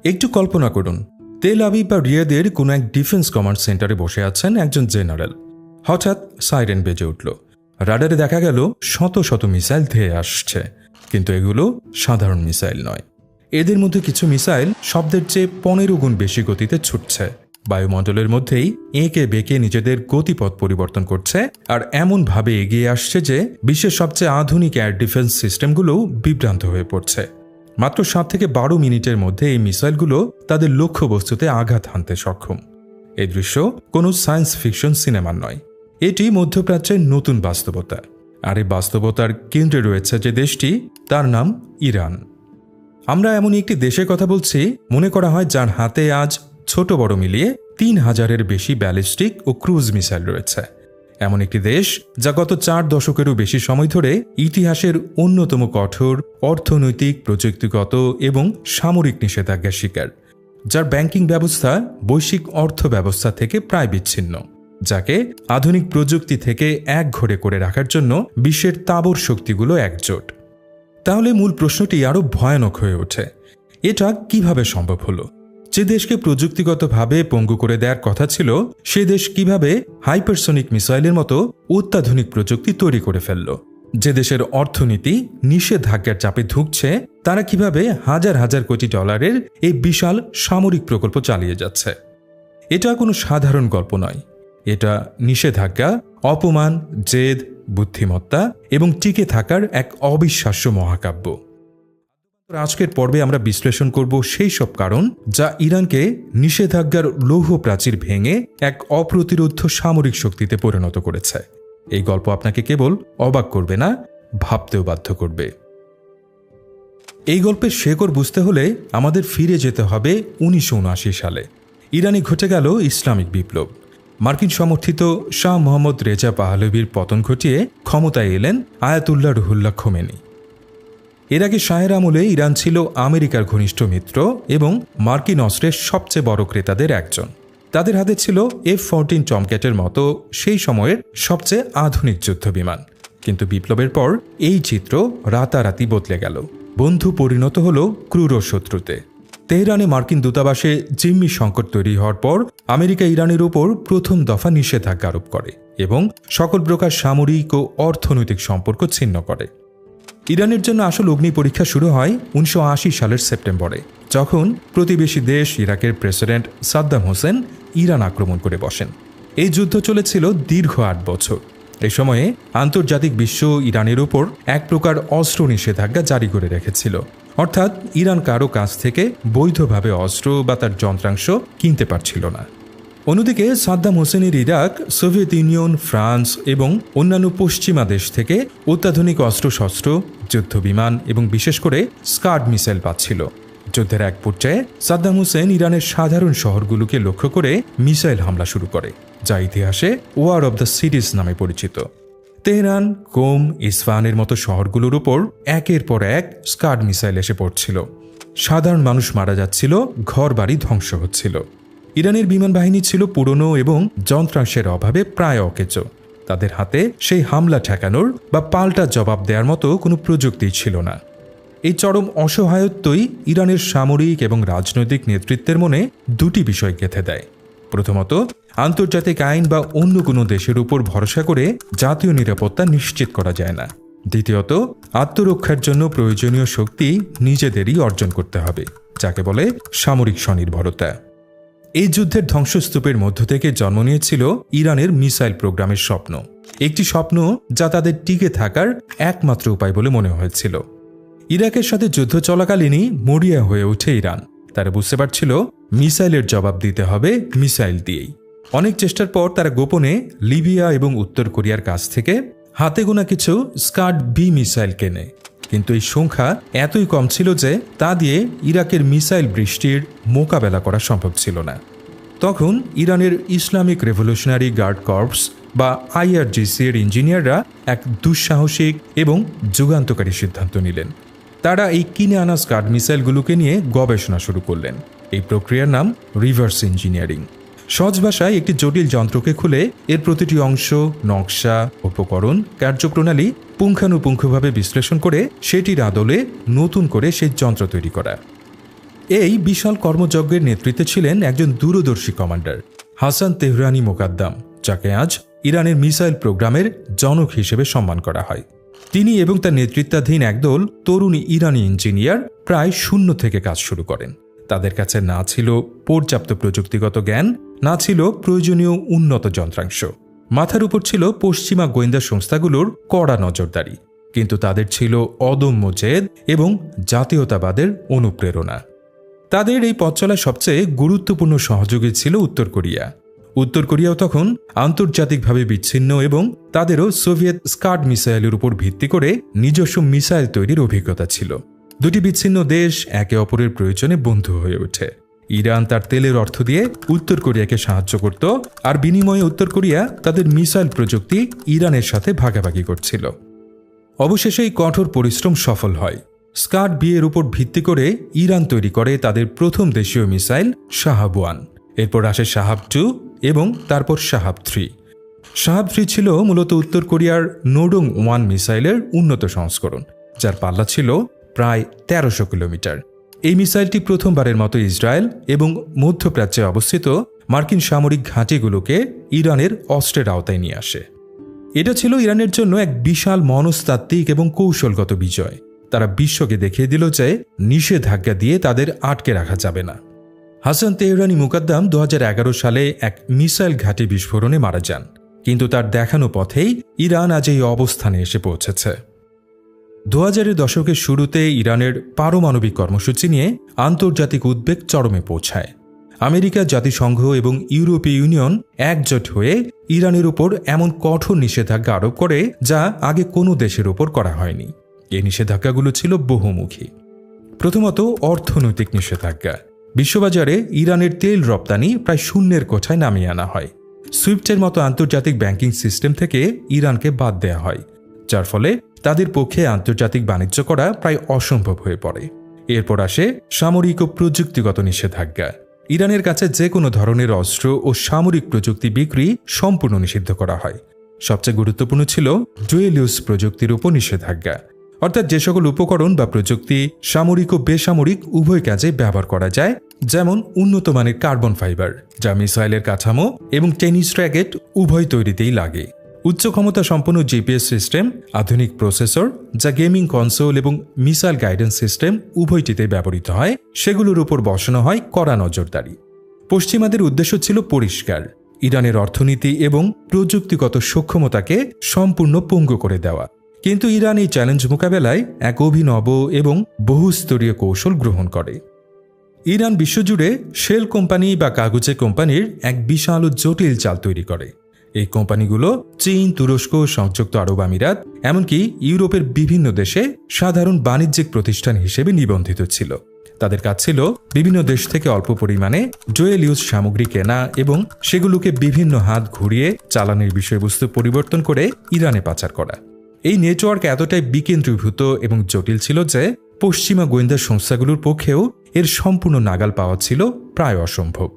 একটু কল্পনা করুন, Tel Aviv বা রিয়াদের কোনো এক ডিফেন্স কমান্ড সেন্টারে বসে আছেন একজন জেনারেল। হঠাৎ সাইরেন বেজে উঠল। রাডারে দেখা গেল শত শত মিসাইল ধেয়ে আসছে, কিন্তু এগুলো সাধারণ মিসাইল নয়। এদের মধ্যে কিছু মিসাইল শব্দের চেয়ে 15 গুণ বেশি গতিতে ছুটছে, বায়ুমণ্ডলের মধ্যেই এঁকে বেঁকে নিজেদের গতিপথ পরিবর্তন করছে, আর এমনভাবে এগিয়ে আসছে যে বিশ্বের সবচেয়ে আধুনিক এয়ার ডিফেন্স সিস্টেমগুলোও বিভ্রান্ত হয়ে পড়ছে। মাত্র 7 থেকে 12 মিনিটের মধ্যে এই মিসাইলগুলো তাদের লক্ষ্যবস্তুতে আঘাত হানতে সক্ষম। এই দৃশ্য কোনো সায়েন্স ফিকশন সিনেমার নয়, এটি মধ্যপ্রাচ্যের নতুন বাস্তবতা। আর এই বাস্তবতার কেন্দ্রে রয়েছে যে দেশটি, তার নাম ইরান। আমরা এমন একটি দেশের কথা বলছি, মনে করা হয় যার হাতে আজ ছোট বড় মিলিয়ে 3000-এর বেশি ব্যালিস্টিক ও ক্রুজ মিসাইল রয়েছে। এমন একটি দেশ যা গত 4 দশকেরও বেশি সময় ধরে ইতিহাসের অন্যতম কঠোর অর্থনৈতিক, প্রযুক্তিগত এবং সামরিক নিষেধাজ্ঞার শিকার, যার ব্যাংকিং ব্যবস্থা বৈশ্বিক অর্থ ব্যবস্থা থেকে প্রায় বিচ্ছিন্ন, যাকে আধুনিক প্রযুক্তি থেকে একঘরে করে রাখার জন্য বিশ্বের তাবর শক্তিগুলো একজোট। তাহলে মূল প্রশ্নটি আরও ভয়ানক হয়ে ওঠে, এটা কিভাবে সম্ভব হলো? যে দেশকে প্রযুক্তিগতভাবে পঙ্গু করে দেওয়ার কথা ছিল, সে দেশ কিভাবে হাইপারসনিক মিসাইলের মতো অত্যাধুনিক প্রযুক্তি তৈরি করে ফেলল? যে দেশের অর্থনীতি নিষেধাজ্ঞার চাপে ধুঁকছে, তারা কিভাবে হাজার হাজার কোটি ডলারের এই বিশাল সামরিক প্রকল্প চালিয়ে যাচ্ছে? এটা কোনো সাধারণ গল্প নয়, এটা নিষেধাজ্ঞা, অপমান, জেদ, বুদ্ধিমত্তা এবং টিকে থাকার এক অবিশ্বাস্য মহাকাব্য। আজকের পর্বে আমরা বিশ্লেষণ করব সেই সব কারণ যা ইরানকে নিষেধাজ্ঞার লৌহ প্রাচীর ভেঙে এক অপ্রতিরোধ্য সামরিক শক্তিতে পরিণত করেছে। এই গল্প আপনাকে কেবল অবাক করবে না, ভাবতেও বাধ্য করবে। এই গল্পের শেকড় বুঝতে হলে আমাদের ফিরে যেতে হবে 1979 সালে। ইরানে ঘটে গেল ইসলামিক বিপ্লব। মার্কিন সমর্থিত শাহ মোহাম্মদ রেজা পাহলভির পতন ঘটিয়ে ক্ষমতায় এলেন আয়াতুল্লাহ রুহুল্লাহ খোমেনি। এর আগে শাহের আমলে ইরান ছিল আমেরিকার ঘনিষ্ঠ মিত্র এবং মার্কিন অস্ত্রের সবচেয়ে বড় ক্রেতাদের একজন। তাদের হাতে ছিল F-14 টমক্যাটের মতো সেই সময়ের সবচেয়ে আধুনিক যুদ্ধবিমান। কিন্তু বিপ্লবের পর এই চিত্র রাতারাতি বদলে গেল। বন্ধু পরিণত হল ক্রূর শত্রুতে। তেহরানে মার্কিন দূতাবাসে জিম্মি সংকট তৈরি হওয়ার পর আমেরিকা ইরানের উপর প্রথম দফা নিষেধাজ্ঞা আরোপ করে এবং সকল প্রকার সামরিক ও অর্থনৈতিক সম্পর্ক ছিন্ন করে। ইরানের জন্য আসল অগ্নি পরীক্ষা শুরু হয় 1980 সালের সেপ্টেম্বরে, যখন প্রতিবেশী দেশ ইরাকের প্রেসিডেন্ট সাদ্দাম হোসেন ইরান আক্রমণ করে বসেন। এই যুদ্ধ চলেছিল দীর্ঘ 8 বছর। এই সময়ে আন্তর্জাতিক বিশ্ব ইরানের উপর এক প্রকার অস্ত্র নিষেধাজ্ঞা জারি করে রেখেছিল, অর্থাৎ ইরান কারো কাছ থেকে বৈধভাবে অস্ত্র বা তার যন্ত্রাংশ কিনতে পারছিল না। অন্যদিকে সাদ্দাম হোসেনের ইরাক সোভিয়েত ইউনিয়ন, ফ্রান্স এবং অন্যান্য পশ্চিমা দেশ থেকে অত্যাধুনিক অস্ত্রশস্ত্র, যুদ্ধবিমান এবং বিশেষ করে স্কাড মিসাইল পাচ্ছিল। যুদ্ধের এক পর্যায়ে সাদ্দাম হোসেন ইরানের সাধারণ শহরগুলোকে লক্ষ্য করে মিসাইল হামলা শুরু করে, যা ইতিহাসে ওয়ার অব দ্য সিটিজ নামে পরিচিত। তেহরান, কোম, ইসফাহানের মতো শহরগুলোর উপর একের পর এক স্কাড মিসাইল এসে পড়ছিল। সাধারণ মানুষ মারা যাচ্ছিল, ঘরবাড়ি ধ্বংস হচ্ছিল। ইরানের বিমান বাহিনী ছিল পুরনো এবং যন্ত্রাংশের অভাবে প্রায় অকেজো। তাদের হাতে সেই হামলা ঠেকানোর বা পাল্টা জবাব দেওয়ার মতো কোনো প্রযুক্তি ছিল না। এই চরম অসহায়ত্বই ইরানের সামরিক এবং রাজনৈতিক নেতৃত্বের মনে দুটি বিষয় গেঁথে দেয়। প্রথমত, আন্তর্জাতিক আইন বা অন্য কোনো দেশের উপর ভরসা করে জাতীয় নিরাপত্তা নিশ্চিত করা যায় না। দ্বিতীয়ত, আত্মরক্ষার জন্য প্রয়োজনীয় শক্তি নিজেদেরই অর্জন করতে হবে, যাকে বলে সামরিক স্বনির্ভরতা। এই যুদ্ধের ধ্বংসস্তূপের মধ্য থেকে জন্ম নিয়েছিল ইরানের মিসাইল প্রোগ্রামের স্বপ্ন, একটি স্বপ্ন যা তাদের টিকে থাকার একমাত্র উপায় বলে মনে হয়েছিল। ইরাকের সাথে যুদ্ধ চলাকালীনই মরিয়া হয়ে ওঠে ইরান। তারা বুঝতে পারছিল মিসাইলের জবাব দিতে হবে মিসাইল দিয়েই। অনেক চেষ্টার পর তারা গোপনে লিবিয়া এবং উত্তর কোরিয়ার কাছ থেকে হাতে গোনা কিছু স্কাড বি মিসাইল কেনে, কিন্তু এই সংখ্যা এতই কম ছিল যে তা দিয়ে ইরাকের মিসাইল বৃষ্টির মোকাবেলা করা সম্ভব ছিল না। তখন ইরানের ইসলামিক রেভলিউশনারি গার্ড কর্পস বা IRGC এর ইঞ্জিনিয়াররা এক দুঃসাহসিক এবং যুগান্তকারী সিদ্ধান্ত নিলেন। তারা এই কিনে আনা স্কাড মিসাইলগুলোকে নিয়ে গবেষণা শুরু করলেন। এই প্রক্রিয়ার নাম রিভার্স ইঞ্জিনিয়ারিং। সহজ ভাষায় একটি জটিল যন্ত্রকে খুলে এর প্রতিটি অংশ, নকশা, উপকরণ, কার্যপ্রণালী পুঙ্খানুপুঙ্খভাবে বিশ্লেষণ করে সেটির আদলে নতুন করে সেই যন্ত্র তৈরি করা। এই বিশাল কর্মযজ্ঞের নেতৃত্বে ছিলেন একজন দূরদর্শী কমান্ডার, হাসান তেহরানি মোকাদ্দাম, যাকে আজ ইরানের মিসাইল প্রোগ্রামের জনক হিসেবে সম্মান করা হয়। তিনি এবং তার নেতৃত্বাধীন একদল তরুণ ইরানি ইঞ্জিনিয়ার প্রায় শূন্য থেকে কাজ শুরু করেন। তাদের কাছে না ছিল পর্যাপ্ত প্রযুক্তিগত জ্ঞান, না ছিল প্রয়োজনীয় উন্নত যন্ত্রাংশ। মাথার উপর ছিল পশ্চিমা গোয়েন্দা সংস্থাগুলোর কড়া নজরদারি, কিন্তু তাদের ছিল অদম্য জেদ এবং জাতীয়তাবাদের অনুপ্রেরণা। তাদের এই পথ চলায় সবচেয়ে গুরুত্বপূর্ণ সহযোগী ছিল উত্তর কোরিয়া। উত্তর কোরিয়াও তখন আন্তর্জাতিকভাবে বিচ্ছিন্ন এবং তাদেরও সোভিয়েত স্কাড মিসাইলের উপর ভিত্তি করে নিজস্ব মিসাইল তৈরির অভিজ্ঞতা ছিল। দুটি বিচ্ছিন্ন দেশ একে অপরের প্রয়োজনে বন্ধু হয়ে ওঠে। ইরান তার তেলের অর্থ দিয়ে উত্তর কোরিয়াকে সাহায্য করত, আর বিনিময়ে উত্তর কোরিয়া তাদের মিসাইল প্রযুক্তি ইরানের সাথে ভাগাভাগি করছিল। অবশেষে এই কঠোর পরিশ্রম সফল হয়। স্কাড বিয়ের উপর ভিত্তি করে ইরান তৈরি করে তাদের প্রথম দেশীয় মিসাইল শাহাব-1। এরপর আসে শাহাব-2 এবং তারপর শাহাব-3। শাহাব-3 ছিল মূলত উত্তর কোরিয়ার নোডং-1 মিসাইলের উন্নত সংস্করণ, যার পাল্লা ছিল প্রায় ১৩০০ কিলোমিটার। এই মিসাইলটি প্রথমবারের মতো ইসরায়েল এবং মধ্যপ্রাচ্যে অবস্থিত মার্কিন সামরিক ঘাঁটিগুলোকে ইরানের অস্ত্রের আওতায় নিয়ে আসে। এটা ছিল ইরানের জন্য এক বিশাল মনস্তাত্ত্বিক এবং কৌশলগত বিজয়। তারা বিশ্বকে দেখিয়ে দিল যে নিষেধাজ্ঞা দিয়ে তাদের আটকে রাখা যাবে না। হাসান তেহরানি মুকাদ্দাম ২০১১ সালে এক মিসাইল ঘাঁটি বিস্ফোরণে মারা যান, কিন্তু তার দেখানো পথেই ইরান আজ এই অবস্থানে এসে পৌঁছেছে। ২০০০-এর দশকের শুরুতে ইরানের পারমাণবিক কর্মসূচি নিয়ে আন্তর্জাতিক উদ্বেগ চরমে পৌঁছায়। আমেরিকা, জাতিসংঘ এবং ইউরোপীয় ইউনিয়ন একজোট হয়ে ইরানের উপর এমন কঠোর নিষেধাজ্ঞা আরোপ করে যা আগে কোনো দেশের উপর করা হয়নি। এই নিষেধাজ্ঞাগুলো ছিল বহুমুখী। প্রথমত, অর্থনৈতিক নিষেধাজ্ঞা। বিশ্ববাজারে ইরানের তেল রপ্তানি প্রায় শূন্যের কোঠায় নামিয়ে আনা হয়। সুইফটের মতো আন্তর্জাতিক ব্যাংকিং সিস্টেম থেকে ইরানকে বাদ দেওয়া হয়, যার ফলে তাদের পক্ষে আন্তর্জাতিক বাণিজ্য করা প্রায় অসম্ভব হয়ে পড়ে। এরপর আসে সামরিক ও প্রযুক্তিগত নিষেধাজ্ঞা। ইরানের কাছে যে কোনো ধরনের অস্ত্র ও সামরিক প্রযুক্তি বিক্রি সম্পূর্ণ নিষিদ্ধ করা হয়। সবচেয়ে গুরুত্বপূর্ণ ছিল ডুয়েল ইউজ প্রযুক্তির উপর নিষেধাজ্ঞা, অর্থাৎ যে সকল উপকরণ বা প্রযুক্তি সামরিক ও বেসামরিক উভয় কাজে ব্যবহার করা যায়, যেমন উন্নত মানের কার্বন ফাইবার, যা মিসাইলের কাঠামো এবং টেনিস র্যাকেট উভয় তৈরিতেই লাগে। উচ্চ ক্ষমতা সম্পন্ন জিপিএস সিস্টেম, আধুনিক প্রসেসর যা গেমিং কনসোল এবং মিসাইল গাইডেন্স সিস্টেম উভয়টিতে ব্যবহৃত হয়, সেগুলোর উপর বসানো হয় কড়া নজরদারি। পশ্চিমাদের উদ্দেশ্য ছিল পরিষ্কার: ইরানের অর্থনীতি এবং প্রযুক্তিগত সক্ষমতাকে সম্পূর্ণ পঙ্গু করে দেওয়া। কিন্তু ইরান এই চ্যালেঞ্জ মোকাবেলায় এক অভিনব এবং বহুস্তরীয় কৌশল গ্রহণ করে। ইরান বিশ্বজুড়ে শেল কোম্পানি বা কাগজে কোম্পানির এক বিশাল ও জটিল চাল তৈরি করে। এই কোম্পানিগুলো চীন, তুরস্ক, সংযুক্ত আরব আমিরাত, এমনকি ইউরোপের বিভিন্ন দেশে সাধারণ বাণিজ্যিক প্রতিষ্ঠান হিসেবে নিবন্ধিত ছিল। তাদের কাজ ছিল বিভিন্ন দেশ থেকে অল্প পরিমাণে ডুয়েল ইউজ সামগ্রী কেনা এবং সেগুলোকে বিভিন্ন হাত ঘুরিয়ে চালানের বিষয়বস্তু পরিবর্তন করে ইরানে পাচার করা। এই নেটওয়ার্ক এতটাই বিকেন্দ্রীভূত এবং জটিল ছিল যে পশ্চিমা গোয়েন্দা সংস্থাগুলোর পক্ষেও এর সম্পূর্ণ নাগাল পাওয়া ছিল প্রায় অসম্ভব।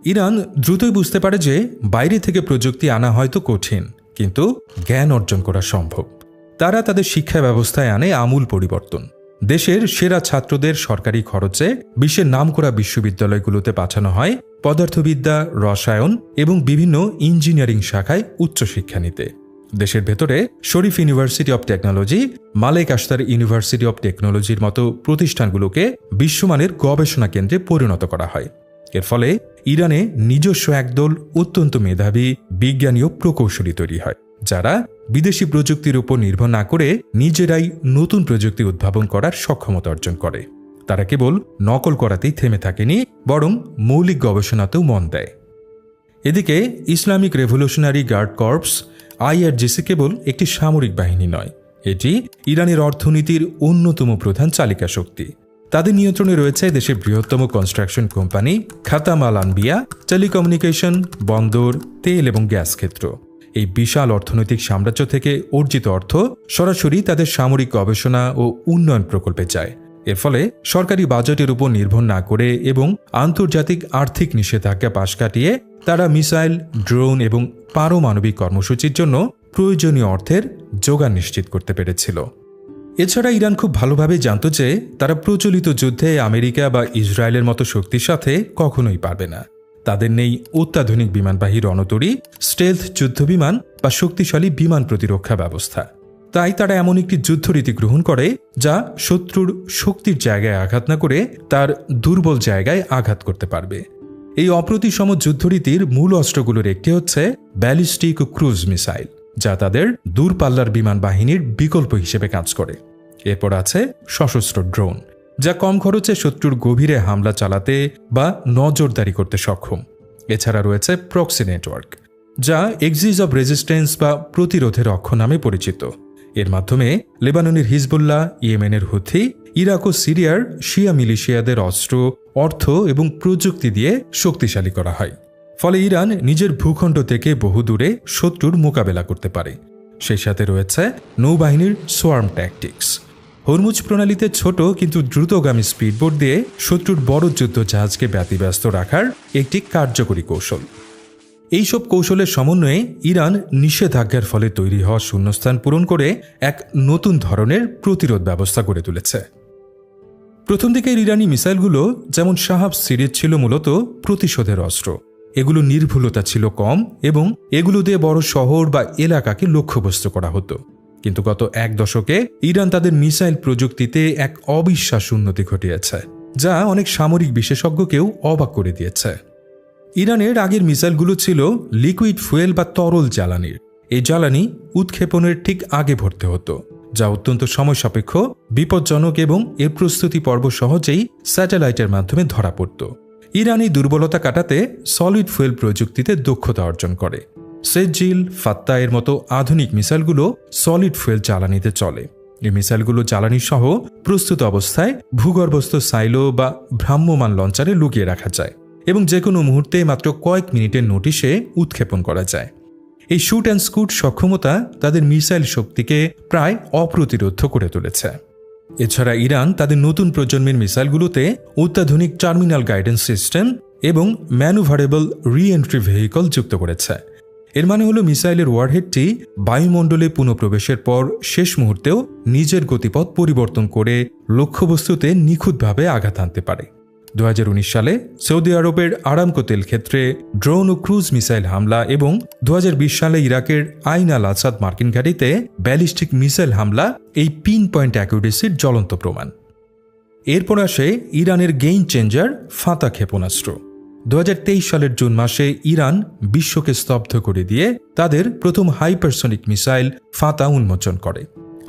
ইরান দ্রুতই বুঝতে পারে যে বাইরে থেকে প্রযুক্তি আনা হয়তো কঠিন, কিন্তু জ্ঞান অর্জন করা সম্ভব। তারা তাদের শিক্ষা ব্যবস্থায় আনে আমূল পরিবর্তন। দেশের সেরা ছাত্রদের সরকারি খরচে বিশ্বের নামকরা বিশ্ববিদ্যালয়গুলোতে পাঠানো হয় পদার্থবিদ্যা, রসায়ন এবং বিভিন্ন ইঞ্জিনিয়ারিং শাখায় উচ্চশিক্ষা নিতে। দেশের ভেতরে Sharif university of technology, Malek Ashtar university of টেকনোলজির মতো প্রতিষ্ঠানগুলোকে বিশ্বমানের গবেষণা কেন্দ্রে পরিণত করা হয়। এর ফলে ইরানে নিজস্ব একদল অত্যন্ত মেধাবী বিজ্ঞানী ও প্রকৌশলী তৈরি হয়, যারা বিদেশি প্রযুক্তির উপর নির্ভর না করে নিজেরাই নতুন প্রযুক্তি উদ্ভাবন করার সক্ষমতা অর্জন করে। তারা কেবল নকল করাতেই থেমে থাকেনি, বরং মৌলিক গবেষণাতেও মন দেয়। এদিকে Islamic revolutionary guard corps IRGC কেবল একটি সামরিক বাহিনী নয়, এটি ইরানের অর্থনীতির অন্যতম প্রধান চালিকা শক্তি। তাদের নিয়ন্ত্রণে রয়েছে দেশের বৃহত্তম কনস্ট্রাকশন কোম্পানি খাতাম আল আনবিয়া, টেলিকমিউনিকেশন, বন্দর, তেল এবং গ্যাস ক্ষেত্র। এই বিশাল অর্থনৈতিক সাম্রাজ্য থেকে অর্জিত অর্থ সরাসরি তাদের সামরিক গবেষণা ও উন্নয়ন প্রকল্পে যায়। এর ফলে সরকারি বাজেটের উপর নির্ভর না করে এবং আন্তর্জাতিক আর্থিক নিষেধাজ্ঞা পাশ কাটিয়ে তারা মিসাইল, ড্রোন এবং পারমাণবিক কর্মসূচির জন্য প্রয়োজনীয় অর্থের যোগান নিশ্চিত করতে পেরেছিল। এছাড়া ইরান খুব ভালোভাবে জানত যে তারা প্রচলিত যুদ্ধে আমেরিকা বা ইসরায়েলের মতো শক্তির সাথে কখনোই পারবে না। তাদের নেই অত্যাধুনিক বিমানবাহী রণতরী, স্টেলথ যুদ্ধবিমান বা শক্তিশালী বিমান প্রতিরক্ষা ব্যবস্থা। তাই তারা এমন একটি যুদ্ধরীতি গ্রহণ করে যা শত্রুর শক্তির জায়গায় আঘাত না করে তার দুর্বল জায়গায় আঘাত করতে পারবে। এই অপ্রতিসম যুদ্ধরীতির মূল অস্ত্রগুলোর একটি হচ্ছে ব্যালিস্টিক ও ক্রুজ মিসাইল, যা তাদের দূরপাল্লার বিমান বাহিনীর বিকল্প হিসেবে কাজ করে। এরপর আছে সশস্ত্র ড্রোন, যা কম খরচে শত্রুর গভীরে হামলা চালাতে বা নজরদারি করতে সক্ষম। এছাড়া রয়েছে প্রক্সি নেটওয়ার্ক, যা এক্সিস অব রেজিস্ট্যান্স বা প্রতিরোধের অক্ষ নামে পরিচিত। এর মাধ্যমে লেবাননের হিজবুল্লাহ, ইয়েমেনের হুথি, ইরাক ও সিরিয়ার শিয়া মিলিশিয়াদের অস্ত্র, অর্থ এবং প্রযুক্তি দিয়ে শক্তিশালী করা হয়। ফলে ইরান নিজের ভূখণ্ড থেকে বহু দূরে শত্রুর মোকাবেলা করতে পারে। সেই সাথে রয়েছে নৌবাহিনীর সোয়ার্ম ট্যাকটিক্স, হরমুজ প্রণালীতে ছোট কিন্তু দ্রুতগামী স্পিডবোট দিয়ে শত্রুর বড় যুদ্ধ জাহাজকে ব্যতিব্যস্ত রাখার একটি কার্যকরী কৌশল। এইসব কৌশলের সমন্বয়ে ইরান নিষেধাজ্ঞার ফলে তৈরি হওয়া শূন্যস্থান পূরণ করে এক নতুন ধরনের প্রতিরোধ ব্যবস্থা গড়ে তুলেছে। প্রথম দিকের ইরানি মিসাইলগুলো যেমন শাহাব সিরিজ ছিল মূলত প্রতিশোধের অস্ত্র। এগুলো নির্ভুলতা ছিল কম এবং এগুলো দিয়ে বড় শহর বা এলাকাকে লক্ষ্যবস্তু করা হতো। কিন্তু গত এক দশকে ইরান তাদের মিসাইল প্রযুক্তিতে এক অবিশ্বাস্য উন্নতি ঘটিয়েছে, যা অনেক সামরিক বিশেষজ্ঞকেও অবাক করে দিয়েছে। ইরানের আগের মিসাইলগুলো ছিল লিকুইড ফুয়েল বা তরল জ্বালানির। এই জ্বালানি উৎক্ষেপণের ঠিক আগে ভরতে হতো, যা অত্যন্ত সময় সাপেক্ষ, বিপজ্জনক এবং এর প্রস্তুতি পর্ব সহজেই স্যাটেলাইটের মাধ্যমে ধরা পড়ত। ইরান এই দুর্বলতা কাটাতে সলিড ফুয়েল প্রযুক্তিতে দক্ষতা অর্জন করে। সেজিল, ফাত্তা এর মতো আধুনিক মিসাইলগুলো সলিড ফুয়েল জ্বালানিতে চলে। এই মিসাইলগুলো জ্বালানি সহ প্রস্তুত অবস্থায় ভূগর্ভস্থ সাইলো বা ভ্রাম্যমাণ লঞ্চারে লুকিয়ে রাখা যায় এবং যে কোনো মুহূর্তে মাত্র কয়েক মিনিটের নোটিশে উৎক্ষেপণ করা যায়। এই শুট অ্যান্ড স্কুট সক্ষমতা তাদের মিসাইল শক্তিকে প্রায় অপ্রতিরোধ্য করে তুলেছে। এছাড়া ইরান তাদের নতুন প্রজন্মের মিসাইলগুলোতে অত্যাধুনিক টার্মিনাল গাইডেন্স সিস্টেম এবং ম্যানুভারেবল রি-এন্ট্রি ভেহিকল যুক্ত করেছে। এর মানে হলো মিসাইলের ওয়ারহেডটি বায়ুমণ্ডলে পুনঃপ্রবেশের পর শেষ মুহূর্তেও নিজের গতিপথ পরিবর্তন করে লক্ষ্যবস্তুতে নিখুঁতভাবে আঘাত আনতে পারে। 2019 সালে সৌদি আরবের আরামকো তেল ক্ষেত্রে ড্রোন ও ক্রুজ মিসাইল হামলা এবং 2020 সালে ইরাকের আইন আল আসাদ মার্কিন ঘাঁটিতে ব্যালিস্টিক মিসাইল হামলা এই পিন পয়েন্ট অ্যাকুরেসির জ্বলন্ত প্রমাণ। এরপর আসে ইরানের গেইম চেঞ্জার ফাতা ক্ষেপণাস্ত্র। 2023 সালের জুন মাসে ইরান বিশ্বকে স্তব্ধ করে দিয়ে তাদের প্রথম হাইপারসনিক মিসাইল ফাতা উন্মোচন করে।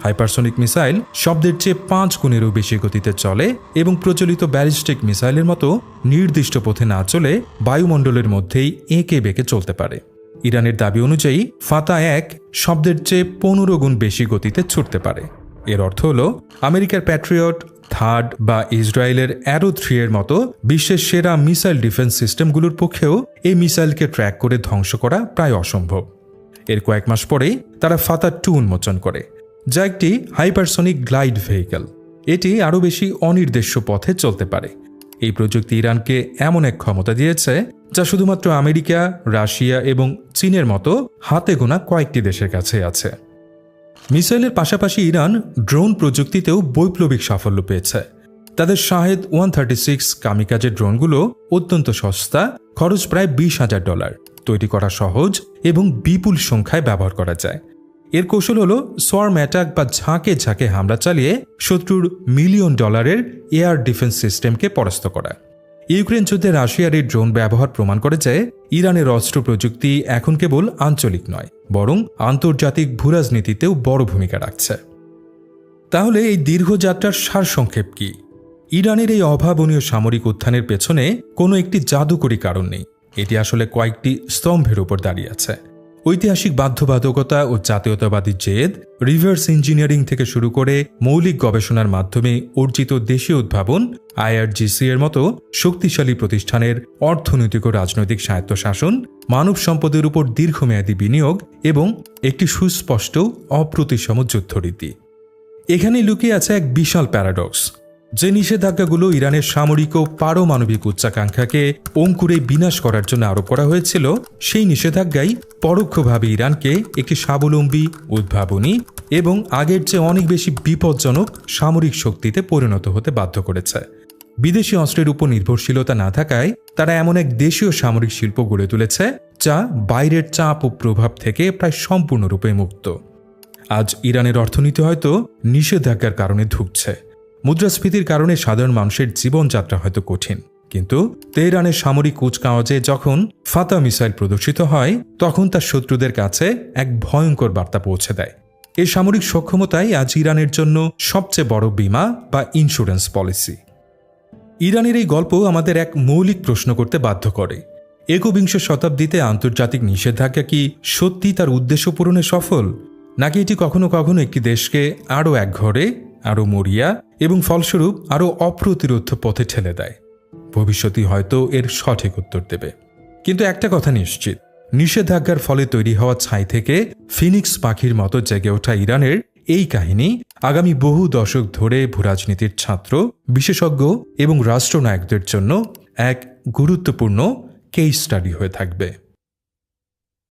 হাইপারসনিক মিসাইল শব্দের চেয়ে 5 গুণেরও বেশি গতিতে চলে এবং প্রচলিত ব্যালিস্টিক মিসাইলের মতো নির্দিষ্ট পথে না চলে বায়ুমণ্ডলের মধ্যেই এঁকে বেঁকে চলতে পারে। ইরানের দাবি অনুযায়ী ফাতা 1 শব্দের চেয়ে 15 গুণ বেশি গতিতে ছুটতে পারে। এর অর্থ হল আমেরিকার প্যাট্রিয়ট, থার্ড বা ইসরায়েলের অ্যারো 3 এর মতো বিশ্বের সেরা মিসাইল ডিফেন্স সিস্টেমগুলোর পক্ষেও এই মিসাইলকে ট্র্যাক করে ধ্বংস করা প্রায় অসম্ভব। এর কয়েক মাস পরেই তারা ফাতা 2 উন্মোচন করে, যা একটি হাইপারসনিক গ্লাইড ভেহিকল। এটি আরও বেশি অনির্দেশ্য পথে চলতে পারে। এই প্রযুক্তি ইরানকে এমন এক ক্ষমতা দিয়েছে যা শুধুমাত্র আমেরিকা, রাশিয়া এবং চীনের মতো হাতে গোনা কয়েকটি দেশের কাছে আছে। মিসাইলের পাশাপাশি ইরান ড্রোন প্রযুক্তিতেও বৈপ্লবিক সাফল্য পেয়েছে। তাদের শাহেদ 136 কামিকাজের ড্রোনগুলো অত্যন্ত সস্তা, খরচ প্রায় $20,000, তৈরি করা সহজ এবং বিপুল সংখ্যায় ব্যবহার করা যায়। এর কৌশল হল সোয়ার্ম অ্যাটাক বা ঝাঁকে ঝাঁকে হামলা চালিয়ে শত্রুর $মিলিয়ন এয়ার ডিফেন্স সিস্টেমকে পরাস্ত করা। ইউক্রেন যুদ্ধে রাশিয়ার এই ড্রোন ব্যবহার প্রমাণ করে যে ইরানের অস্ত্র প্রযুক্তি এখন কেবল আঞ্চলিক নয়, বরং আন্তর্জাতিক ভূরাজনীতিতেও বড় ভূমিকা রাখছে। তাহলে এই দীর্ঘ যাত্রার সারসংক্ষেপ কি? ইরানের এই অভাবনীয় সামরিক উত্থানের পেছনে কোনো একটি জাদুকরী কারণ নেই। এটি আসলে কয়েকটি স্তম্ভের উপর দাঁড়িয়ে আছে। ঐতিহাসিক বাধ্যবাধকতা ও জাতীয়তাবাদী জেদ, রিভার্স ইঞ্জিনিয়ারিং থেকে শুরু করে মৌলিক গবেষণার মাধ্যমে অর্জিত দেশীয় উদ্ভাবন, IRGC এর মতো শক্তিশালী প্রতিষ্ঠানের অর্থনৈতিক ও রাজনৈতিক স্বায়ত্তশাসন, মানব সম্পদের উপর দীর্ঘমেয়াদী বিনিয়োগ এবং একটি সুস্পষ্ট অপ্রতিসম যুদ্ধরীতি। এখানে লুকিয়ে আছে এক বিশাল প্যারাডক্স। যে নিষেধাজ্ঞাগুলো ইরানের সামরিক ও পারমাণবিক উচ্চাকাঙ্ক্ষাকে অঙ্কুরে বিনাশ করার জন্য আরোপ করা হয়েছিল, সেই নিষেধাজ্ঞাই পরোক্ষভাবে ইরানকে একটি স্বাবলম্বী, উদ্ভাবনী এবং আগের চেয়ে অনেক বেশি বিপজ্জনক সামরিক শক্তিতে পরিণত হতে বাধ্য করেছে। বিদেশি অস্ত্রের উপর নির্ভরশীলতা না থাকায় তারা এমন এক দেশীয় সামরিক শিল্প গড়ে তুলেছে যা বাইরের চাপ ও প্রভাব থেকে প্রায় সম্পূর্ণরূপে মুক্ত। আজ ইরানের অর্থনীতি হয়তো নিষেধাজ্ঞার কারণে ধুঁকছে, মুদ্রাস্ফীতির কারণে সাধারণ মানুষের জীবনযাত্রা হয়তো কঠিন, কিন্তু তেহরানের সামরিক কুচকাওয়াজে যখন ফাতা মিসাইল প্রদর্শিত হয় তখন তার শত্রুদের কাছে এক ভয়ঙ্কর বার্তা পৌঁছে দেয়। এই সামরিক সক্ষমতাই আজ ইরানের জন্য সবচেয়ে বড় বীমা বা ইন্স্যুরেন্স পলিসি। ইরানের এই গল্প আমাদের এক মৌলিক প্রশ্ন করতে বাধ্য করে। একবিংশ শতাব্দীতে আন্তর্জাতিক নিষেধাজ্ঞা কি সত্যি তার উদ্দেশ্য পূরণে সফল, নাকি এটি কখনো কখনো একটি দেশকে আরও একঘরে, আরও মরিয়া এবং ফলস্বরূপ আরও অপ্রতিরোধ্য পথে ঠেলে দেয়? ভবিষ্যতই হয়তো এর সঠিক উত্তর দেবে। কিন্তু একটা কথা নিশ্চিত, নিষেধাজ্ঞার ফলে তৈরি হওয়া ছাই থেকে ফিনিক্স পাখির মতো জেগে ওঠা ইরানের এই কাহিনী আগামী বহু দশক ধরে ভূরাজনীতির ছাত্র, বিশেষজ্ঞ এবং রাষ্ট্রনায়কদের জন্য এক গুরুত্বপূর্ণ কেস স্টাডি হয়ে থাকবে।